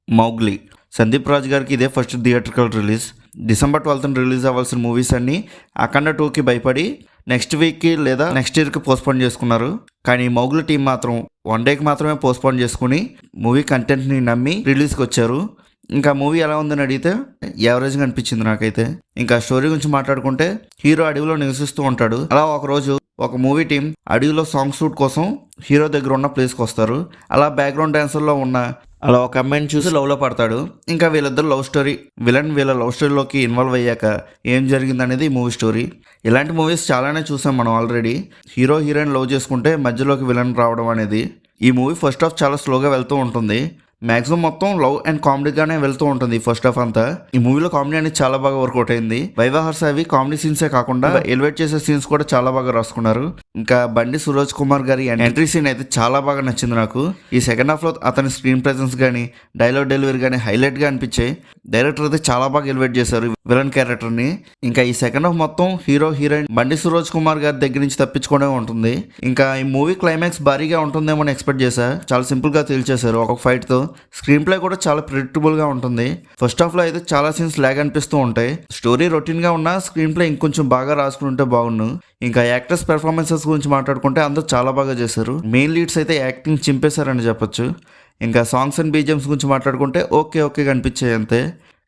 Mowgli. Sandeep Raj గారికి ఇదే first theatrical release. December 12th release అవ్వాల్సిన మూవీస్ అన్నీ అఖండ 2కి భయపడి నెక్స్ట్ వీక్కి లేదా నెక్స్ట్ ఇయర్కి పోస్ట్పోన్ చేసుకున్నారు. కానీ మౌగ్లీ టీం మాత్రం 1 డేకి మాత్రమే పోస్ట్పోన్ చేసుకుని మూవీ కంటెంట్ని నమ్మి రిలీజ్కి వచ్చారు. ఇంకా మూవీ ఎలా ఉందని అడిగితే యావరేజ్గా అనిపించింది నాకైతే. ఇంకా స్టోరీ గురించి మాట్లాడుకుంటే హీరో అడవిలో నివసిస్తూ ఉంటాడు. అలా ఒకరోజు ఒక మూవీ టీం అడవిలో సాంగ్ షూట్ కోసం హీరో దగ్గర ఉన్న ప్లేస్కి వస్తారు. అలా బ్యాక్గ్రౌండ్ డాన్సర్లో ఉన్న అలా ఒక అమ్మాయిని చూసి లవ్లో పడతాడు. ఇంకా వీళ్ళిద్దరు లవ్ స్టోరీ, విలన్ వీళ్ళ లవ్ స్టోరీలోకి ఇన్వాల్వ్ అయ్యాక ఏం జరిగిందనేది మూవీ స్టోరీ. ఇలాంటి మూవీస్ చాలానే చూసాం మనం ఆల్రెడీ. హీరో హీరోయిన్ లవ్ చేసుకుంటే మధ్యలోకి విలన్ రావడం అనేది. ఈ మూవీ ఫస్ట్ హాఫ్ చాలా స్లోగా వెళ్తూ ఉంటుంది. మ్యాక్సిమం మొత్తం లవ్ అండ్ కామెడీగానే వెళ్తూ ఉంటుంది ఫస్ట్ హాఫ్ అంతా. ఈ మూవీలో కామెడీ అనేది చాలా బాగా వర్కౌట్ అయింది. వైవాహర్స్ అవి కామెడీ సీన్సే కాకుండా ఎలివేట్ చేసే సీన్స్ కూడా చాలా బాగా రాసుకున్నారు. ఇంకా బండి సురోజ్ కుమార్ గారి ఎంట్రీ సీన్ అయితే చాలా బాగా నచ్చింది నాకు. ఈ సెకండ్ హాఫ్ లో అతని స్క్రీన్ ప్రెజెన్స్ కానీ డైలాగ్ డెలివరీ కానీ హైలైట్ గా అనిపించాయి. డైరెక్టర్ అయితే చాలా బాగా ఎలివేట్ చేశారు విలన్ క్యారెక్టర్ ని. ఇంకా ఈ సెకండ్ హాఫ్ మొత్తం హీరో హీరోయిన్ బండి సురోజ్ కుమార్ గారి దగ్గర నుంచి తప్పించుకోవడం ఉంటుంది. ఇంకా ఈ మూవీ క్లైమాక్స్ భారీగా ఉంటుందేమో ఎక్స్పెక్ట్ చేశా. చాలా సింపుల్ గా తేల్చేశారు ఒక ఫైట్ తో. స్క్రీన్ ప్లే కూడా చాలా ప్రిడిక్టబుల్ గా ఉంటుంది. ఫస్ట్ హాఫ్ లో అయితే చాలా సీన్స్ లాగ్ అనిపిస్తూ ఉంటాయి. స్టోరీ రొటీన్ గా ఉన్నా స్క్రీన్ ప్లే ఇంకొంచెం బాగా రాసుకుని ఉంటే బాగుండు. ఇంకా యాక్టర్స్ పెర్ఫార్మెన్సెస్ గురించి మాట్లాడుకుంటే అందరూ చాలా బాగా చేశారు. మెయిన్ లీడ్స్ అయితే యాక్టింగ్ చింపేశారని చెప్పొచ్చు. ఇంకా సాంగ్స్ అండ్ బీజిఎమ్స్ గురించి మాట్లాడుకుంటే ఓకే కనిపించాయి అంతే.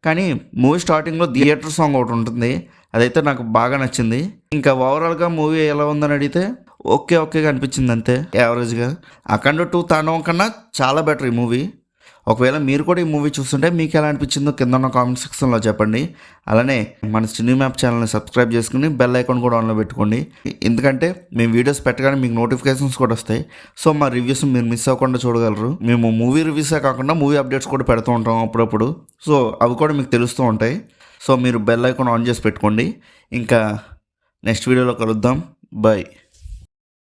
కానీ మూవీ స్టార్టింగ్లో థియేటర్ సాంగ్ ఒకటి ఉంటుంది, అదైతే నాకు బాగా నచ్చింది. ఇంకా ఓవరాల్గా మూవీ ఎలా ఉందని అడిగితే ఓకేగా అనిపించింది అంతే, యావరేజ్గా. అఖండ 2 తాండవం కన్నా చాలా బెటర్ ఈ మూవీ. ఒకవేళ మీరు కూడా ఈ మూవీ చూస్తుంటే మీకు ఎలా అనిపించిందో కింద ఉన్న కామెంట్ సెక్షన్లో చెప్పండి. అలానే మన సినీ మ్యాప్ ఛానల్ని సబ్స్క్రైబ్ చేసుకుని బెల్ ఐకాన్ కూడా ఆన్లో పెట్టుకోండి. ఎందుకంటే మేము వీడియోస్ పెట్టగానే మీకు నోటిఫికేషన్స్ కూడా వస్తాయి. సో మా రివ్యూస్ మీరు మిస్ అవ్వకుండా చూడగలరు. మేము మూవీ రివ్యూసే కాకుండా మూవీ అప్డేట్స్ కూడా పెడుతూ ఉంటాం అప్పుడప్పుడు. సో అవి కూడా మీకు తెలుస్తూ ఉంటాయి. సో మీరు బెల్ ఐకాన్ ఆన్ చేసి పెట్టుకోండి. ఇంకా నెక్స్ట్ వీడియోలో కలుద్దాం. బాయ్.